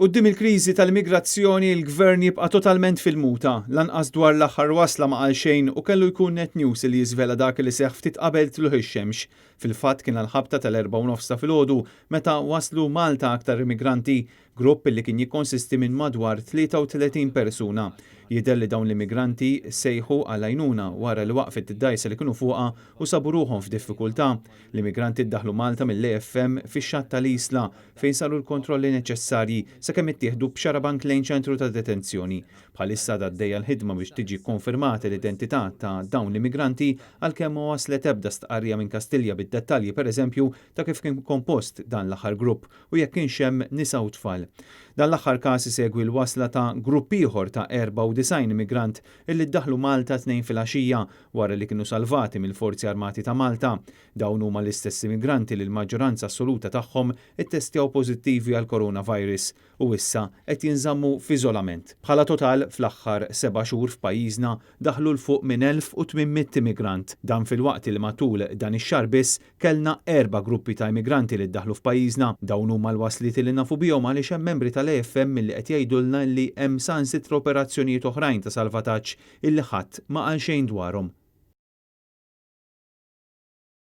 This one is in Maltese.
Quddiem il-kriżi tal-immigrazzjoni l-gvern jibqa' totalment fil-muta, lanqas dwar l-aħħar wasla ma qal xejn u kellu jkun net news li jiżvela dak li seħħ ftit qabel tluħ ix-xemx. Fil-fatt kien l-ħabta tal-4:30 ta' filgħodu meta waslu Malta aktar immigranti, grupp li kien jikkonsisti minn madwar 33 persuna. Jidher li dawn l-immigranti sejħu għal għajnuna wara li waqfet id-dajsa li kienu fuqha u sabu ruħhom f'diffikultà. L-immigranti ddaħlu Malta mill-EFM fix-xatt tal-Isla fejn saru l-kontrolli neċessarji sakemm ittieħdu b'xarabank lejn ċentru ta' detenzjoni. Bħalissa għaddejja l-ħidma biex tiġi konfermata l-identità ta' dawn l-immigranti għalkemm ma waslet ebda stqarrija minn Kastilja bid-dettalji pereżempju ta' kif kien kompost dan l-aħħar grupp u jekk kienx hemm nisa u tfal. Dan l-aħħar każ isegwi l-wasla ta' grupp ieħor ta' 94 immigrant illi ddaħlu Malta tnejn fil-għaxija wara li kienu salvati mill-Forzi Armati ta' Malta. Dawn huma l-istess immigranti li l-maġġoranza assoluta tagħhom ittestjaw pożittivi għal coronavirus u issa qed jinżammu f'iżolament. Bħala total fl-aħħar 7 xhur f'pajjiżna daħlu l fuq minn 1800 immigrant. Dan fil-waqt li matul dan ix-xahar biss kellna 4 gruppi ta' immigranti li ddaħlu f'pajjiżna. Dawn huma l-waslit li nafu bihom għaliex hemm membri tal-EFM milli qed jgħidulna li hemm sansitra operazzjonijiet oħrajn ta' salvataġġ illi ħadd ma qal xejn dwarhom.